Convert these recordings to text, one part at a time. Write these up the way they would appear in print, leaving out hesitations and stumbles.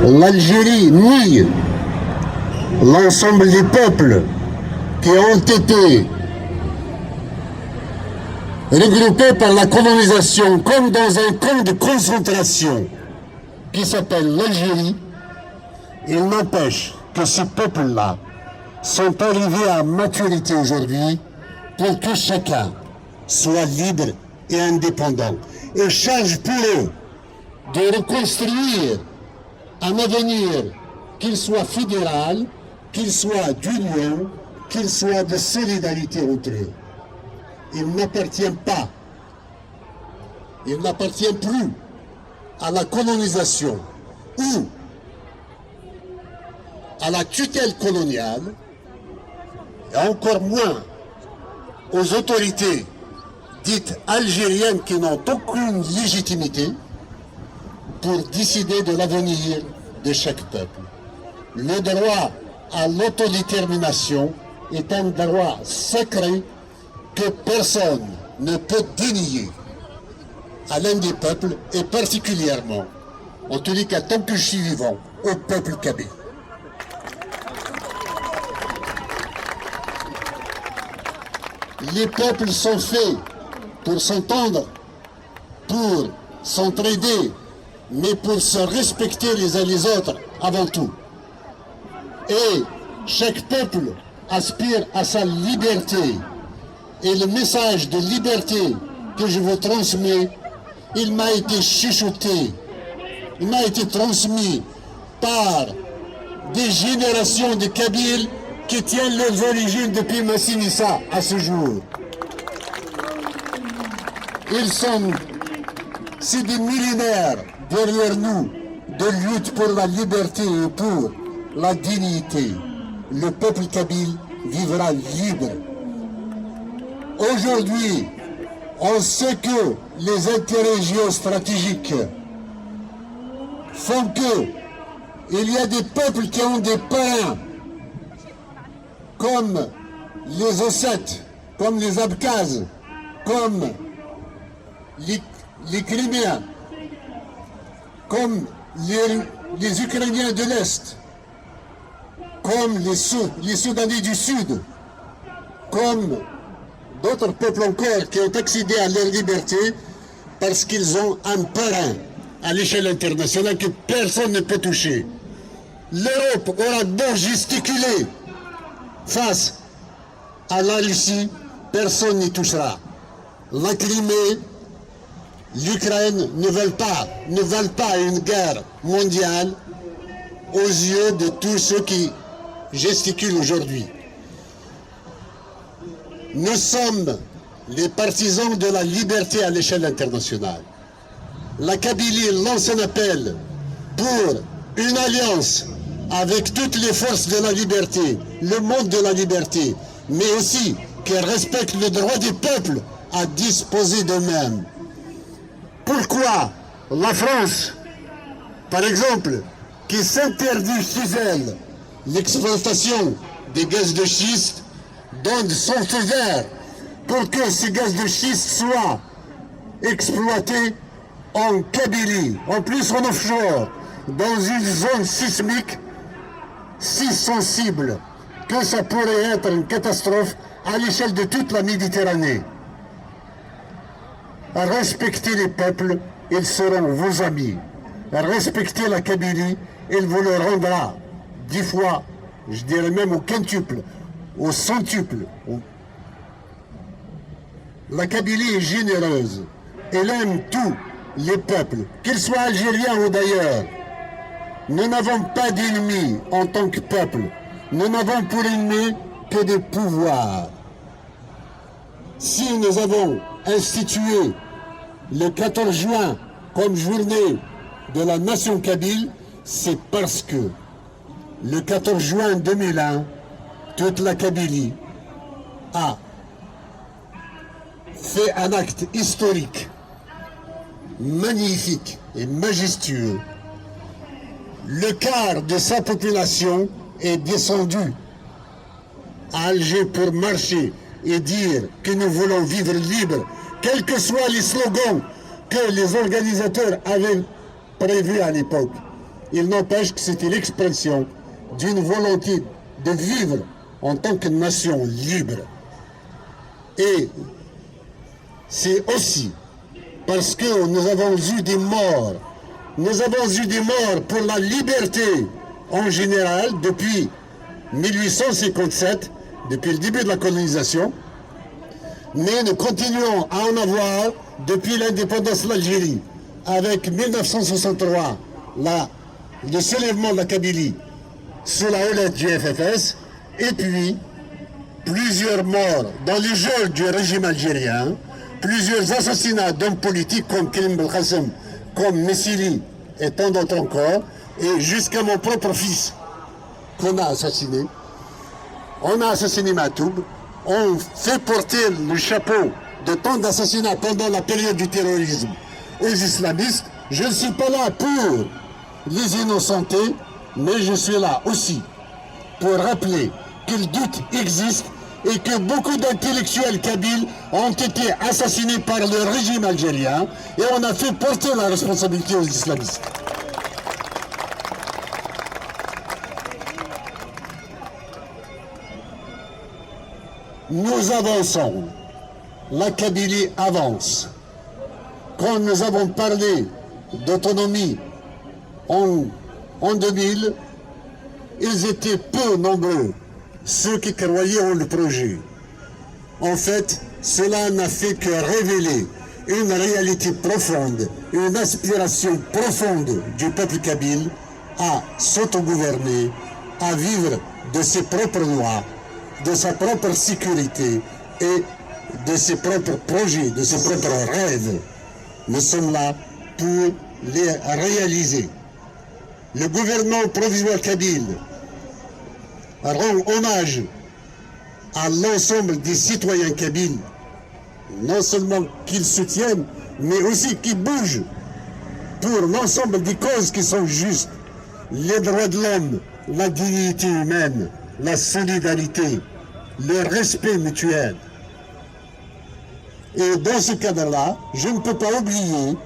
L'Algérie nie l'ensemble des peuples qui ont été regroupés par la colonisation comme dans un camp de concentration qui s'appelle l'Algérie. Il n'empêche que ces peuples-là sont arrivés à maturité aujourd'hui pour que chacun soit libre et indépendant et charge pour eux de reconstruire un avenir qu'il soit fédéral, qu'il soit d'union, qu'il soit de solidarité entre eux. Il n'appartient plus à la colonisation ou à la tutelle coloniale, et encore moins aux autorités dites algériennes qui n'ont aucune légitimité pour décider de l'avenir de chaque peuple. Le droit à l'autodétermination est un droit sacré que personne ne peut dénier à l'un des peuples, et particulièrement, en tous les cas, tant que je suis vivant, au peuple kabyle. Les peuples sont faits pour s'entendre, pour s'entraider, mais pour se respecter les uns les autres avant tout. Et chaque peuple aspire à sa liberté. Et le message de liberté que je vous transmets, il m'a été chuchoté, il m'a été transmis par des générations de Kabyles qui tiennent leurs origines depuis Massinissa à ce jour. C'est des millénaires derrière nous de lutte pour la liberté et pour la dignité. Le peuple kabyle vivra libre. Aujourd'hui, on sait que les intérêts géostratégiques font que il y a des peuples qui ont des parrains, comme les Ossètes, comme les Abkhazes, comme les Criméens, comme les Ukrainiens de l'Est, comme les Soudanais du Sud, comme d'autres peuples encore qui ont accédé à leur liberté parce qu'ils ont un parrain à l'échelle internationale que personne ne peut toucher. L'Europe aura beau gesticuler face à la Russie, personne n'y touchera. La Crimée, l'Ukraine ne veulent pas une guerre mondiale aux yeux de tous ceux qui gesticulent aujourd'hui. Nous sommes les partisans de la liberté à l'échelle internationale. La Kabylie lance un appel pour une alliance avec toutes les forces de la liberté, le monde de la liberté, mais aussi qu'elle respecte le droit des peuples à disposer d'eux-mêmes. Pourquoi la France, par exemple, qui s'interdit chez elle l'exploitation des gaz de schiste, donne son feu vert pour que ces gaz de schiste soient exploités en Kabylie, en plus en offshore, dans une zone sismique si sensible que ça pourrait être une catastrophe à l'échelle de toute la Méditerranée. Respectez les peuples, ils seront vos amis. Respectez la Kabylie, il vous le rendra 10 fois, je dirais même au quintuple, au centuple. La Kabylie est généreuse. Elle aime tous les peuples, qu'ils soient algériens ou d'ailleurs. Nous n'avons pas d'ennemis en tant que peuple. Nous n'avons pour ennemi que des pouvoirs. Si nous avons institué le 14 juin comme journée de la nation kabyle, c'est parce que le 14 juin 2001, toute la Kabylie a fait un acte historique, magnifique et majestueux. Le quart de sa population est descendu à Alger pour marcher et dire que nous voulons vivre libres, quels que soient les slogans que les organisateurs avaient prévus à l'époque. Il n'empêche que c'était l'expression d'une volonté de vivre en tant que nation libre. Et c'est aussi parce que nous avons eu des morts. Nous avons eu des morts pour la liberté en général depuis 1857, depuis le début de la colonisation. Mais nous continuons à en avoir depuis l'indépendance de l'Algérie, avec 1963, le soulèvement de la Kabylie sous la houlette du FFS, et puis plusieurs morts dans les jeux du régime algérien, plusieurs assassinats d'hommes politiques comme Karim Belkacem, comme Messili et tant d'autres encore, et jusqu'à mon propre fils qu'on a assassiné. On a assassiné Matoub, on fait porter le chapeau de tant d'assassinats pendant la période du terrorisme aux islamistes. Je ne suis pas là pour les innocenter, mais je suis là aussi pour rappeler que le doute existe et que beaucoup d'intellectuels kabyles ont été assassinés par le régime algérien et on a fait porter la responsabilité aux islamistes. Nous avançons, la Kabylie avance. Quand nous avons parlé d'autonomie en 2000, ils étaient peu nombreux, ceux qui croyaient en le projet. En fait, cela n'a fait que révéler une réalité profonde, une aspiration profonde du peuple kabyle à s'autogouverner, à vivre de ses propres lois, de sa propre sécurité et de ses propres projets, de ses propres rêves. Nous sommes là pour les réaliser. Le gouvernement provisoire kabyle rend hommage à l'ensemble des citoyens kabyles, non seulement qu'ils soutiennent, mais aussi qu'ils bougent pour l'ensemble des causes qui sont justes, les droits de l'homme, la dignité humaine, la solidarité, le respect mutuel. Et dans ce cadre-là, je ne peux pas oublier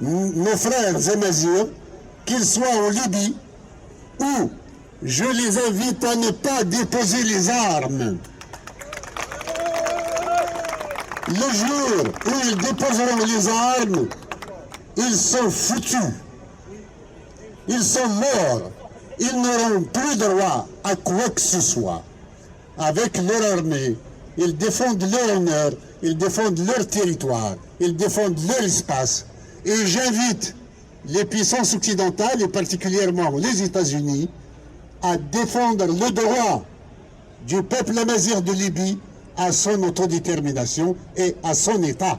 nos frères amazirs, qu'ils soient en Libye, où je les invite à ne pas déposer les armes. Le jour où ils déposeront les armes, ils sont foutus. Ils sont morts. Ils n'auront plus droit à quoi que ce soit. Avec leur armée, ils défendent leur honneur, ils défendent leur territoire, ils défendent leur espace. Et j'invite les puissances occidentales, et particulièrement les États-Unis, à défendre le droit du peuple amazigh de Libye à son autodétermination et à son État.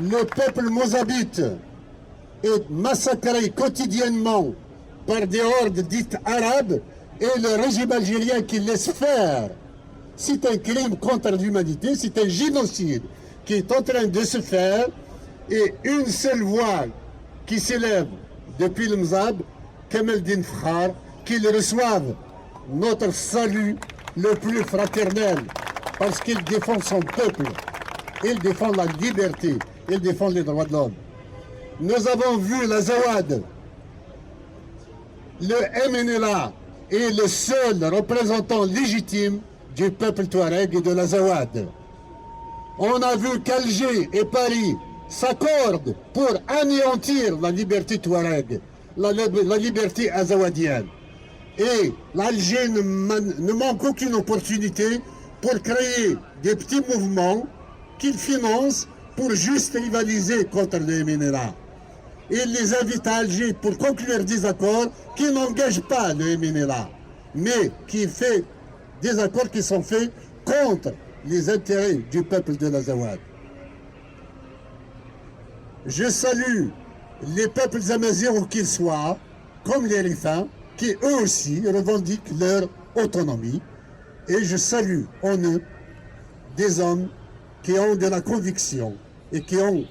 Le peuple mozabite est massacré quotidiennement par des hordes dites arabes et le régime algérien qui laisse faire. C'est un crime contre l'humanité, c'est un génocide qui est en train de se faire et une seule voix qui s'élève depuis le Mzab, Kamel Din Fkhar, qu'il reçoive notre salut le plus fraternel parce qu'il défend son peuple, il défend la liberté, il défend les droits de l'homme. Nous avons vu la Zawad, le MNLA est le seul représentant légitime du peuple touareg et de la Zawad. On a vu qu'Alger et Paris s'accordent pour anéantir la liberté touareg, la liberté azawadienne. Et l'Alger ne manque aucune opportunité pour créer des petits mouvements qu'il finance pour juste rivaliser contre le MNLA. Il les invite à Alger pour conclure des accords qui n'engagent pas le MNLA, mais qui fait des accords qui sont faits contre les intérêts du peuple de l'Azawad. Je salue les peuples amazirs où qu'ils soient, comme les Rifins, qui eux aussi revendiquent leur autonomie, et je salue en eux des hommes qui ont de la conviction et qui ont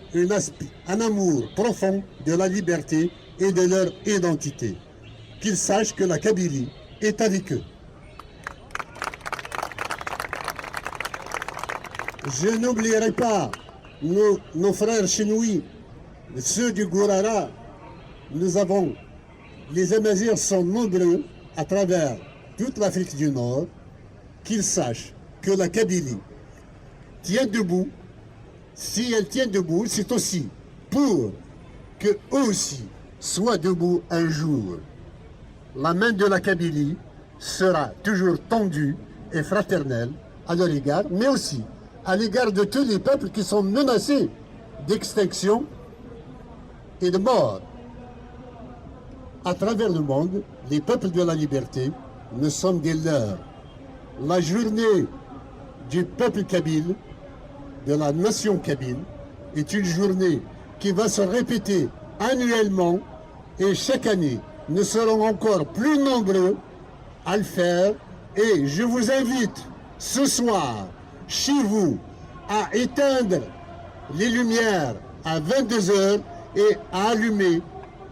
un amour profond de la liberté et de leur identité. Qu'ils sachent que la Kabylie est avec eux. Je n'oublierai pas nos frères chenouis ceux du Gourara, nous avons, les Amazirs sont nombreux à travers toute l'Afrique du Nord, qu'ils sachent que la Kabylie tient debout. Si elle tient debout, c'est aussi pour que eux aussi soient debout un jour. La main de la Kabylie sera toujours tendue et fraternelle à leur égard, mais aussi à l'égard de tous les peuples qui sont menacés d'extinction et de mort. À travers le monde, les peuples de la liberté, nous sommes des leurs. La journée du peuple kabyle, de la nation kabyle, est une journée qui va se répéter annuellement et chaque année, nous serons encore plus nombreux à le faire. Et je vous invite ce soir, chez vous, à éteindre les lumières à 22h et à allumer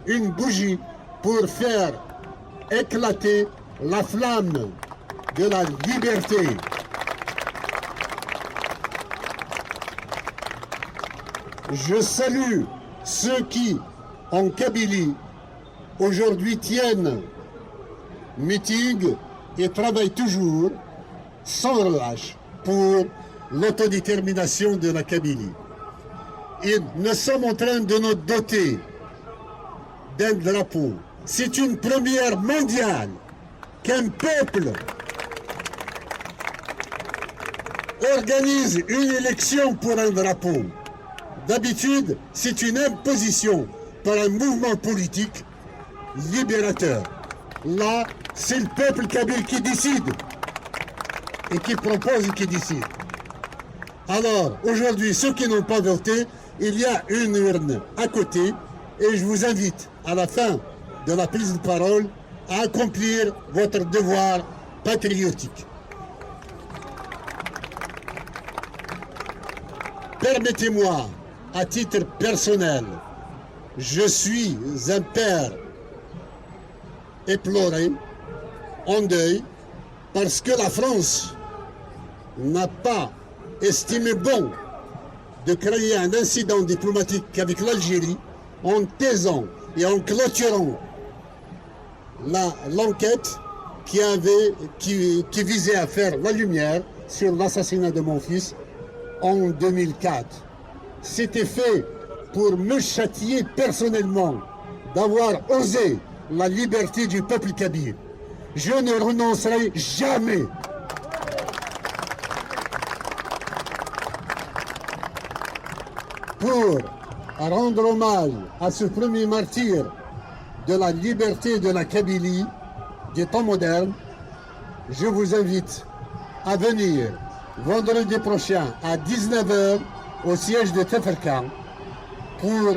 une bougie pour faire éclater la flamme de la liberté. Je salue ceux qui, en Kabylie, aujourd'hui tiennent meeting et travaillent toujours sans relâche pour l'autodétermination de la Kabylie. Et nous sommes en train de nous doter d'un drapeau. C'est une première mondiale qu'un peuple organise une élection pour un drapeau. D'habitude, c'est une imposition par un mouvement politique libérateur. Là, c'est le peuple kabyle qui décide et qui propose et qui décide. Alors, aujourd'hui, ceux qui n'ont pas voté, il y a une urne à côté et je vous invite, à la fin de la prise de parole, à accomplir votre devoir patriotique. Permettez-moi, à titre personnel, je suis un père éploré, en deuil, parce que la France n'a pas estimé bon de créer un incident diplomatique avec l'Algérie en taisant et en clôturant l'enquête qui visait à faire la lumière sur l'assassinat de mon fils en 2004. C'était fait pour me châtier personnellement d'avoir osé la liberté du peuple kabyle. Je ne renoncerai jamais. Pour rendre hommage à ce premier martyr de la liberté de la Kabylie des temps modernes, je vous invite à venir vendredi prochain à 19h au siège de Teferkan pour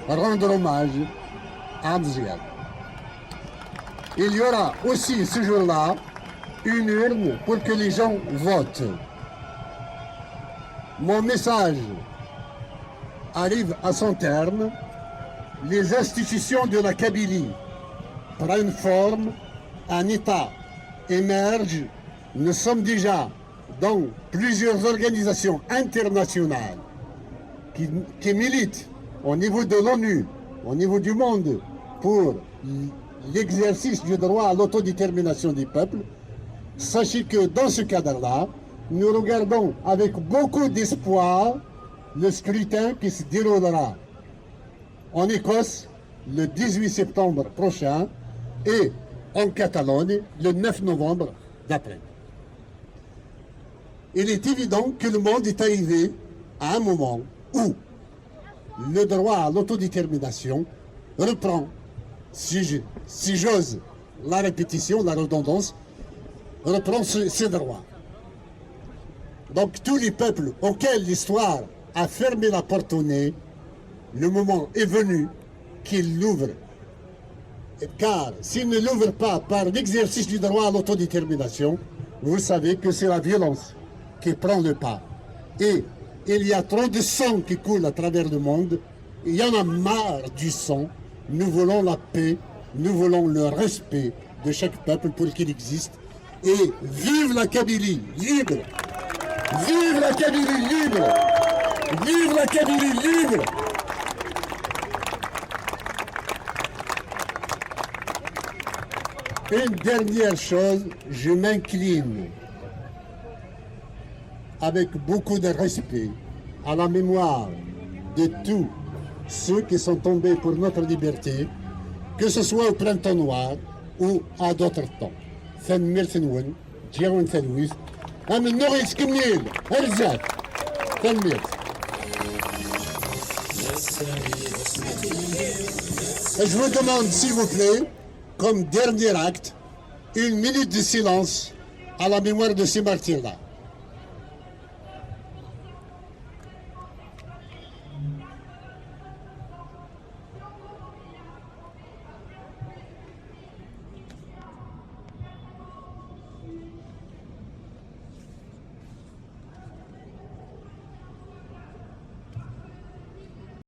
rendre hommage à Amziad. Il y aura aussi ce jour-là une urne pour que les gens votent. Mon message arrive à son terme. Les institutions de la Kabylie prennent forme, un État émerge. Nous sommes déjà dans plusieurs organisations internationales qui militent au niveau de l'ONU, au niveau du monde, pour l'exercice du droit à l'autodétermination des peuples. Sachez que dans ce cadre-là, nous regardons avec beaucoup d'espoir le scrutin qui se déroulera en Écosse le 18 septembre prochain et en Catalogne le 9 novembre d'après. Il est évident que le monde est arrivé à un moment où le droit à l'autodétermination reprend, si j'ose la répétition, la redondance, reprend ses droits. Donc tous les peuples auxquels l'histoire a fermé la porte au nez, le moment est venu qu'ils l'ouvrent. Car s'ils ne l'ouvrent pas par l'exercice du droit à l'autodétermination, vous savez que c'est la violence qui prend le pas. Et il y a trop de sang qui coule à travers le monde. Il y en a marre du sang. Nous voulons la paix, nous voulons le respect de chaque peuple pour qu'il existe. Et vive la Kabylie libre! Vive la Kabylie libre! Vive la Kabylie libre! Une dernière chose, je m'incline avec beaucoup de respect à la mémoire de tous ceux qui sont tombés pour notre liberté, que ce soit au printemps noir ou à d'autres temps. ثنمير ثنون جيرون ثنويس أمن نغيس كميل أرزاق ثنمير. Je vous demande, s'il vous plaît, comme dernier acte, une minute de silence à la mémoire de ces martyrs-là.